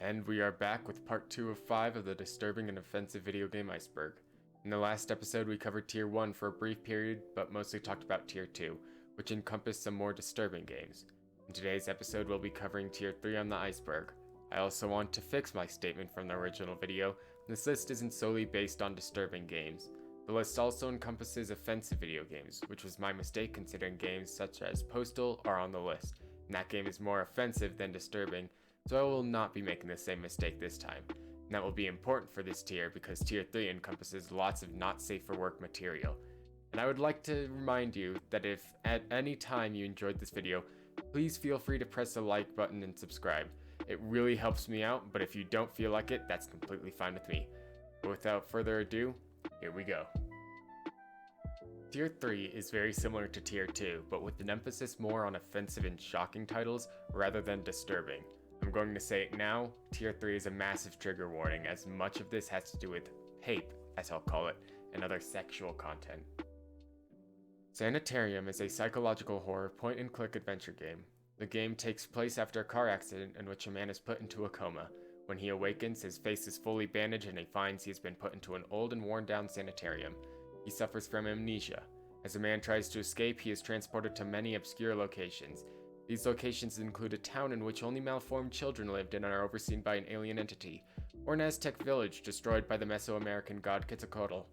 And we are back with part 2 of 5 of the disturbing and offensive video game Iceberg. In the last episode we covered Tier 1 for a brief period, but mostly talked about Tier 2, which encompassed some more disturbing games. In today's episode we'll be covering Tier 3 on the Iceberg. I also want to fix my statement from the original video. This list isn't solely based on disturbing games. The list also encompasses offensive video games, which was my mistake considering games such as Postal are on the list, and that game is more offensive than disturbing, so I will not be making the same mistake this time. And that will be important for this tier because Tier 3 encompasses lots of not safe for work material. And I would like to remind you that if at any time you enjoyed this video, please feel free to press the like button and subscribe. It really helps me out, but if you don't feel like it, that's completely fine with me. But without further ado, here we go. Tier 3 is very similar to Tier 2, but with an emphasis more on offensive and shocking titles rather than disturbing. I'm going to say it now, Tier 3 is a massive trigger warning as much of this has to do with PAPE, as I'll call it, and other sexual content. Sanitarium is a psychological horror point-and-click adventure game. The game takes place after a car accident in which a man is put into a coma. When he awakens, his face is fully bandaged and he finds he has been put into an old and worn-down sanitarium. He suffers from amnesia. As a man tries to escape, he is transported to many obscure locations. These locations include a town in which only malformed children lived and are overseen by an alien entity, or an Aztec village destroyed by the Mesoamerican god Quetzalcoatl.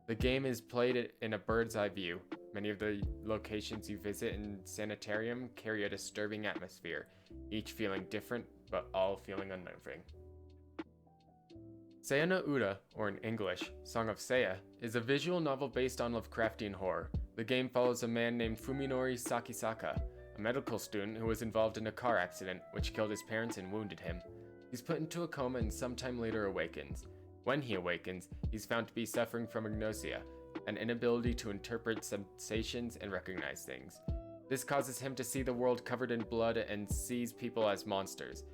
The game is played in a bird's eye view. Many of the locations you visit in Sanitarium carry a disturbing atmosphere, each feeling different, but all feeling unnerving. No Uta, or in English, Song of Seiya, is a visual novel based on Lovecraftian horror. The game follows a man named Fuminori Sakisaka, a medical student who was involved in a car accident which killed his parents and wounded him. He's put into a coma and sometime later awakens. When he awakens, he's found to be suffering from agnosia, an inability to interpret sensations and recognize things. This causes him to see the world covered in blood and sees people as monsters.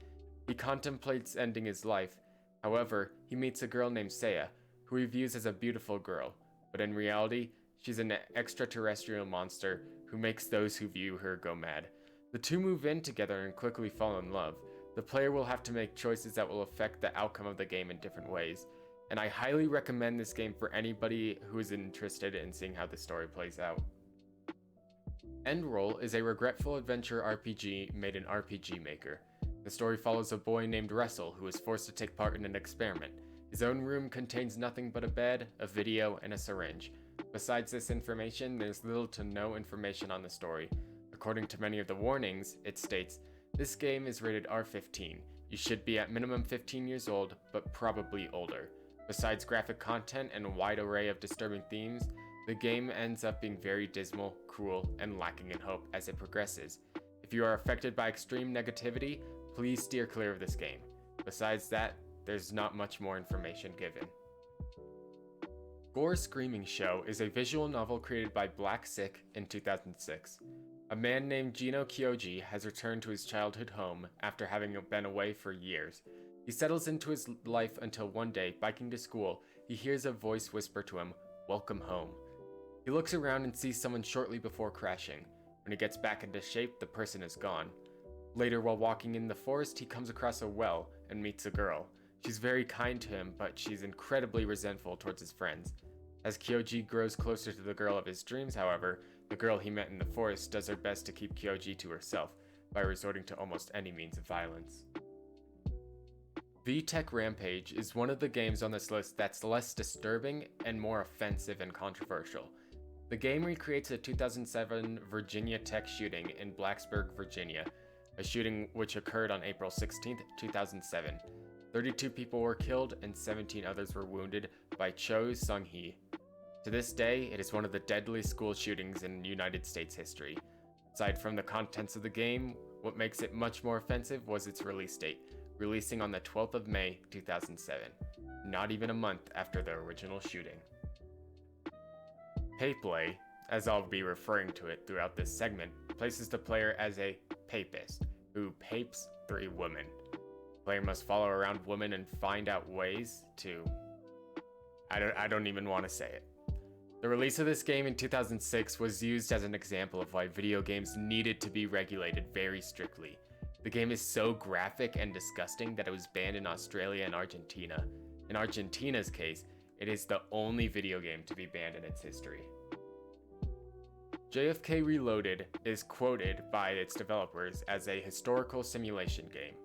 He contemplates ending his life. However, he meets a girl named Seiya, who he views as a beautiful girl, but in reality, she's an extraterrestrial monster who makes those who view her go mad. The two move in together and quickly fall in love. The player will have to make choices that will affect the outcome of the game in different ways, and I highly recommend this game for anybody who is interested in seeing how the story plays out. Endroll is a regretful adventure RPG made in RPG Maker. The story follows a boy named Russell who is forced to take part in an experiment. His own room contains nothing but a bed, a video, and a syringe. Besides this information, there's little to no information on the story. According to many of the warnings, it states, "This game is rated R15. You should be at minimum 15 years old, but probably older." Besides graphic content and a wide array of disturbing themes, the game ends up being very dismal, cruel, and lacking in hope as it progresses. If you are affected by extreme negativity, please steer clear of this game. Besides that, there's not much more information given. Gore Screaming Show is a visual novel created by Black Sick in 2006. A man named Gino Kyoji has returned to his childhood home after having been away for years. He settles into his life until one day, biking to school, he hears a voice whisper to him, "Welcome home." He looks around and sees someone shortly before crashing. When he gets back into shape, the person is gone. Later, while walking in the forest, he comes across a well and meets a girl. She's very kind to him, but she's incredibly resentful towards his friends. As Kyoji grows closer to the girl of his dreams, however, the girl he met in the forest does her best to keep Kyoji to herself by resorting to almost any means of violence. VTech Rampage is one of the games on this list that's less disturbing and more offensive and controversial. The game recreates a 2007 Virginia Tech shooting in Blacksburg, Virginia, a shooting which occurred on April 16, 2007. 32 people were killed and 17 others were wounded by Cho Sung-hee. To this day, it is one of the deadliest school shootings in United States history. Aside from the contents of the game, what makes it much more offensive was its release date, releasing on the 12th of May, 2007, not even a month after the original shooting. Papelay, as I'll be referring to it throughout this segment, places the player as a papist, who papes 3 women. The player must follow around women and find out ways to... I don't even want to say it. The release of this game in 2006 was used as an example of why video games needed to be regulated very strictly. The The game is so graphic and disgusting that it was banned in Australia and Argentina. In Argentina's case, it is the only video game to be banned in its history. JFK Reloaded is quoted by its developers as a historical simulation game.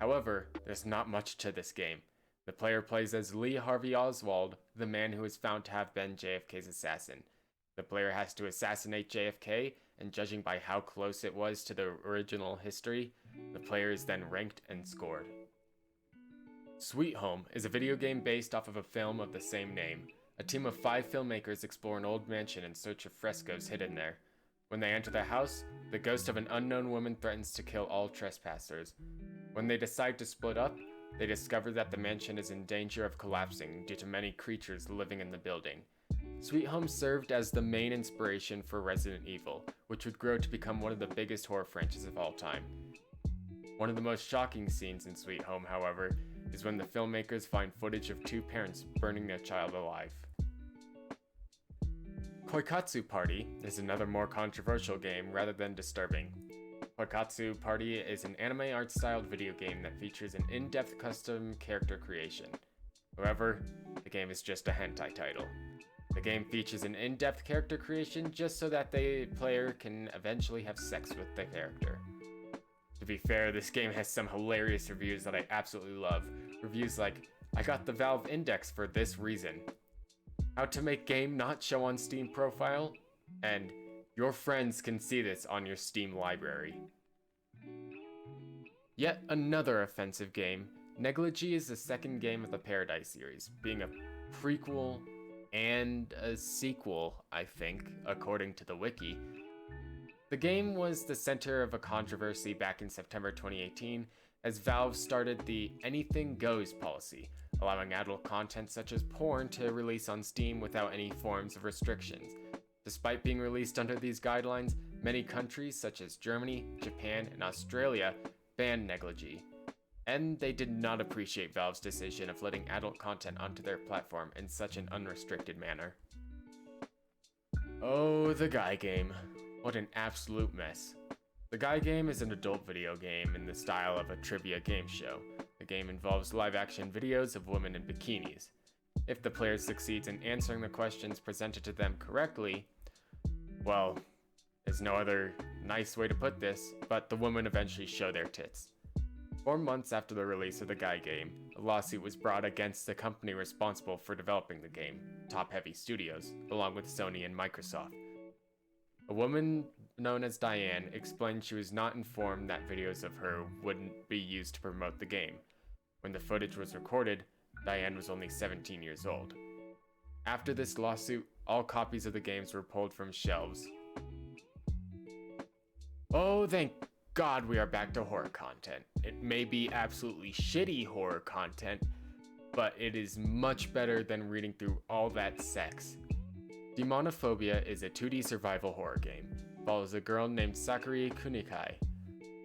However, there's not much to this game. The player plays as Lee Harvey Oswald, the man who is found to have been JFK's assassin. The player has to assassinate JFK, and judging by how close it was to the original history, the player is then ranked and scored. Sweet Home is a video game based off of a film of the same name. A team of 5 filmmakers explore an old mansion in search of frescoes hidden there. When they enter the house, the ghost of an unknown woman threatens to kill all trespassers. When they decide to split up, they discover that the mansion is in danger of collapsing due to many creatures living in the building. Sweet Home served as the main inspiration for Resident Evil, which would grow to become one of the biggest horror franchises of all time. One of the most shocking scenes in Sweet Home, however, is when the filmmakers find footage of 2 parents burning their child alive. Koikatsu Party is another more controversial game rather than disturbing. Koikatsu Party is an anime art-styled video game that features an in-depth custom character creation. However, the game is just a hentai title. The game features an in-depth character creation just so that the player can eventually have sex with the character. To be fair, this game has some hilarious reviews that I absolutely love. Reviews like, "I got the Valve Index for this reason," "How to make game not show on Steam profile," and "Your friends can see this on your Steam library." Yet another offensive game, Negligee is the second game of the Paradise series, being a prequel and a sequel, I think, according to the wiki. The game was the center of a controversy back in September 2018 as Valve started the Anything Goes policy, allowing adult content such as porn to release on Steam without any forms of restrictions. Despite being released under these guidelines, many countries such as Germany, Japan, and Australia banned Negligee, and they did not appreciate Valve's decision of letting adult content onto their platform in such an unrestricted manner. Oh, the Guy Game. What an absolute mess. The Guy Game is an adult video game in the style of a trivia game show. The game involves live-action videos of women in bikinis. If the player succeeds in answering the questions presented to them correctly, well, there's no other nice way to put this, but the women eventually show their tits. 4 months after the release of the Guy Game, a lawsuit was brought against the company responsible for developing the game, Top Heavy Studios, along with Sony and Microsoft. A woman known as Diane explained she was not informed that videos of her wouldn't be used to promote the game. When the footage was recorded, Diane was only 17 years old. After this lawsuit, all copies of the games were pulled from shelves. Oh, thank God we are back to horror content. It may be absolutely shitty horror content, but it is much better than reading through all that sex. Demonophobia is a 2D survival horror game. It follows a girl named Sakuri Kunikai.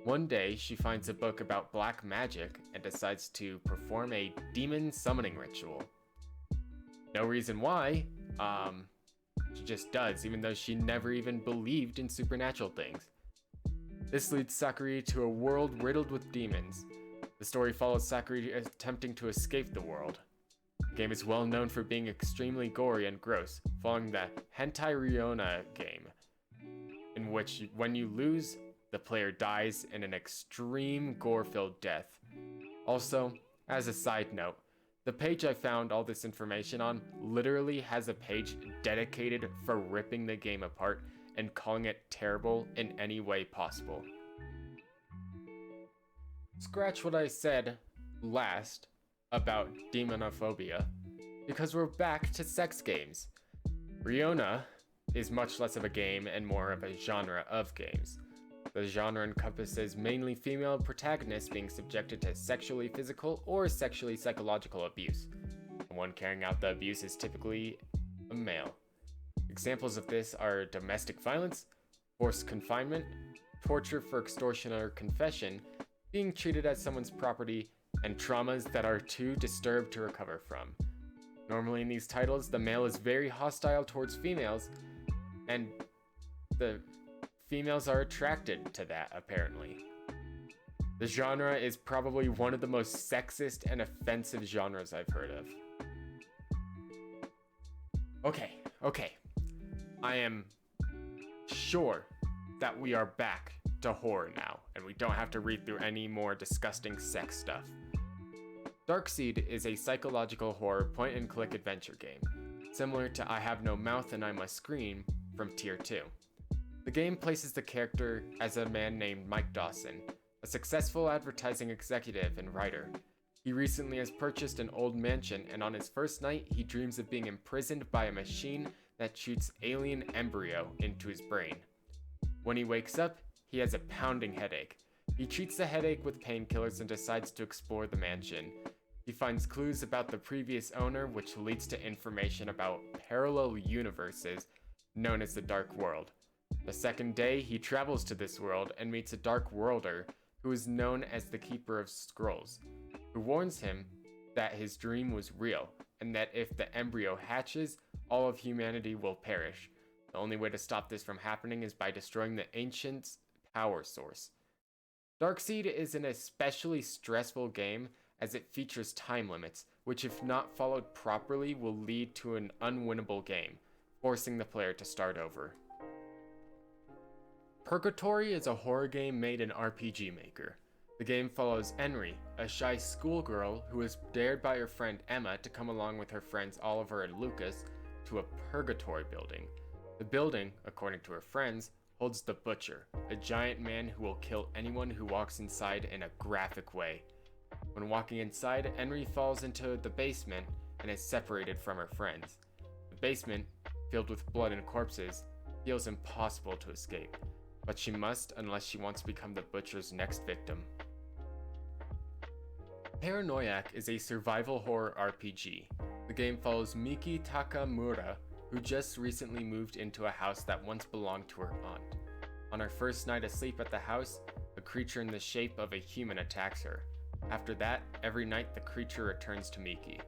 One day, she finds a book about black magic and decides to perform a demon summoning ritual. No reason why, she just does, even though she never even believed in supernatural things. This leads Sakuri to a world riddled with demons. The story follows Sakuri attempting to escape the world. The game is well known for being extremely gory and gross, following the Hentai Ryona game, in which when you lose, the player dies in an extreme gore-filled death. Also, as a side note, the page I found all this information on literally has a page dedicated for ripping the game apart and calling it terrible in any way possible. Scratch what I said last about Demonophobia, because we're back to sex games. Ryona is much less of a game and more of a genre of games. The genre encompasses mainly female protagonists being subjected to sexually physical or sexually psychological abuse. The one carrying out the abuse is typically a male. Examples of this are domestic violence, forced confinement, torture for extortion or confession, being treated as someone's property, and traumas that are too disturbed to recover from. Normally in these titles, the male is very hostile towards females, and the females are attracted to that, apparently. The genre is probably one of the most sexist and offensive genres I've heard of. Okay. I am sure that we are back to horror now, and we don't have to read through any more disgusting sex stuff. Darkseed is a psychological horror point-and-click adventure game, similar to I Have No Mouth and I Must Scream from Tier 2. The game places the character as a man named Mike Dawson, a successful advertising executive and writer. He recently has purchased an old mansion, and on his first night, he dreams of being imprisoned by a machine that shoots alien embryo into his brain. When he wakes up, he has a pounding headache. He treats the headache with painkillers and decides to explore the mansion. He finds clues about the previous owner, which leads to information about parallel universes known as the Dark World. The second day, he travels to this world and meets a Dark Worlder who is known as the Keeper of Scrolls, who warns him that his dream was real and that if the embryo hatches, all of humanity will perish. The only way to stop this from happening is by destroying the Ancient's power source. Darkseed is an especially stressful game as it features time limits, which if not followed properly will lead to an unwinnable game, forcing the player to start over. Purgatory is a horror game made in RPG Maker. The game follows Enri, a shy schoolgirl who is dared by her friend Emma to come along with her friends Oliver and Lucas to a purgatory building. The building, according to her friends, holds the Butcher, a giant man who will kill anyone who walks inside in a graphic way. When walking inside, Enri falls into the basement and is separated from her friends. The basement, filled with blood and corpses, feels impossible to escape, but she must unless she wants to become the Butcher's next victim. Paranoiac is a survival horror RPG. The game follows Miki Takamura, who just recently moved into a house that once belonged to her aunt. On her first night asleep at the house, a creature in the shape of a human attacks her. After that, every night the creature returns to Miki.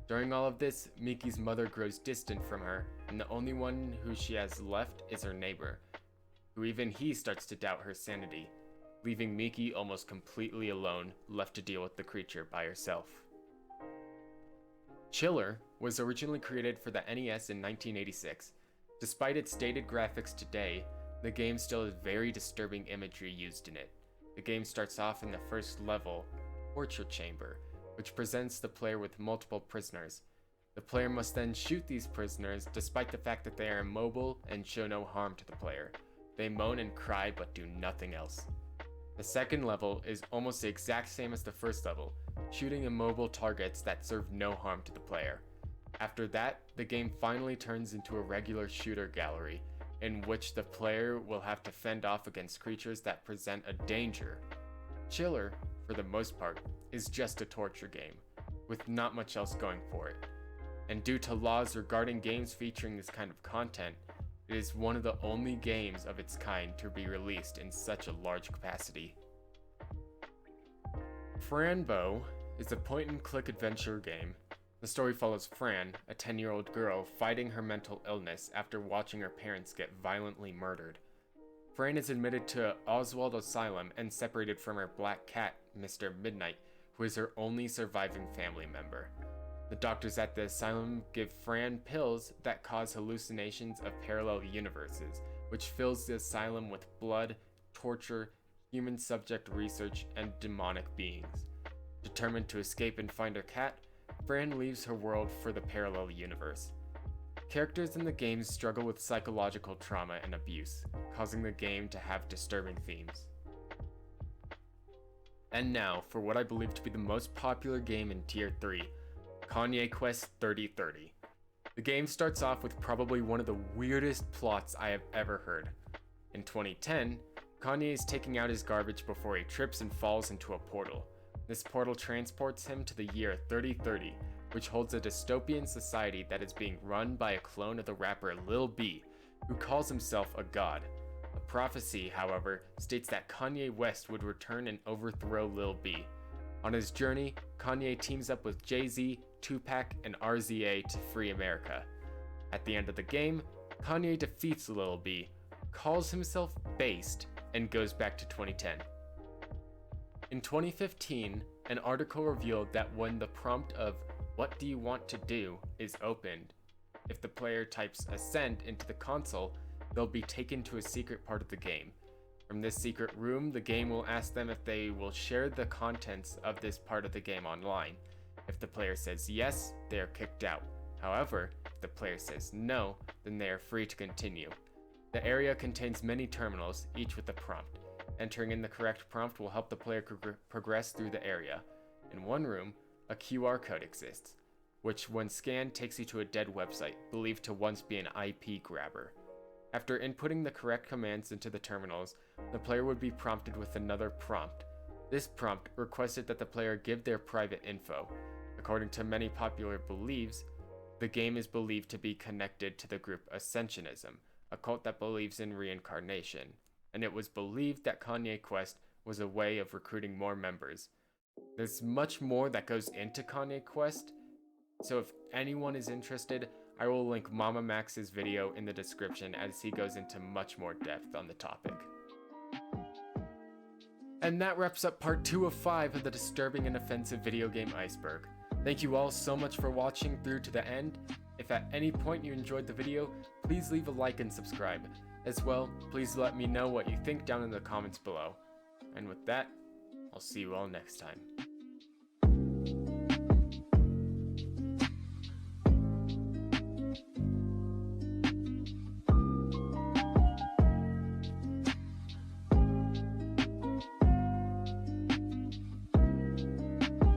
During all of this, Miki's mother grows distant from her, and the only one who she has left is her neighbor, who even he starts to doubt her sanity, leaving Miki almost completely alone, left to deal with the creature by herself. Chiller was originally created for the NES in 1986. Despite its dated graphics today, the game still has very disturbing imagery used in it. The game starts off in the first level, Torture Chamber, which presents the player with multiple prisoners. The player must then shoot these prisoners despite the fact that they are immobile and show no harm to the player. They moan and cry but do nothing else. The second level is almost the exact same as the first level, shooting immobile targets that serve no harm to the player. After that, the game finally turns into a regular shooter gallery, in which the player will have to fend off against creatures that present a danger. Chiller, for the most part, is just a torture game, with not much else going for it. And due to laws regarding games featuring this kind of content, it is one of the only games of its kind to be released in such a large capacity. Fran Bow is a point-and-click adventure game. The story follows Fran, a 10-year-old girl, fighting her mental illness after watching her parents get violently murdered. Fran is admitted to Oswald Asylum and separated from her black cat, Mr. Midnight, who is her only surviving family member. The doctors at the asylum give Fran pills that cause hallucinations of parallel universes, which fills the asylum with blood, torture, human subject research, and demonic beings. Determined to escape and find her cat, Fran leaves her world for the parallel universe. Characters in the game struggle with psychological trauma and abuse, causing the game to have disturbing themes. And now, for what I believe to be the most popular game in Tier 3, Kanye Quest 3030. The game starts off with probably one of the weirdest plots I have ever heard. In 2010, Kanye is taking out his garbage before he trips and falls into a portal. This portal transports him to the year 3030, which holds a dystopian society that is being run by a clone of the rapper Lil B, who calls himself a god. A prophecy, however, states that Kanye West would return and overthrow Lil B. On his journey, Kanye teams up with Jay-Z, Tupac, and RZA to free America. At the end of the game, Kanye defeats Lil B, calls himself Based, and goes back to 2010. In 2015, an article revealed that when the prompt of "What do you want to do?" is opened, if the player types "Ascend" into the console, they'll be taken to a secret part of the game. From this secret room, the game will ask them if they will share the contents of this part of the game online. If the player says yes, they are kicked out. However, if the player says no, then they are free to continue. The area contains many terminals, each with a prompt. Entering in the correct prompt will help the player progress through the area. In one room, a QR code exists, which when scanned takes you to a dead website, believed to once be an IP grabber. After inputting the correct commands into the terminals, the player would be prompted with another prompt. This prompt requested that the player give their private info. According to many popular beliefs, the game is believed to be connected to the group Ascensionism, a cult that believes in reincarnation, and it was believed that Kanye Quest was a way of recruiting more members. There's much more that goes into Kanye Quest, so if anyone is interested, I will link MamaMax's video in the description as he goes into much more depth on the topic. And that wraps up part 2 of 5 of the disturbing and offensive video game Iceberg. Thank you all so much for watching through to the end. If at any point you enjoyed the video, please leave a like and subscribe. As well, please let me know what you think down in the comments below. And with that, I'll see you all next time.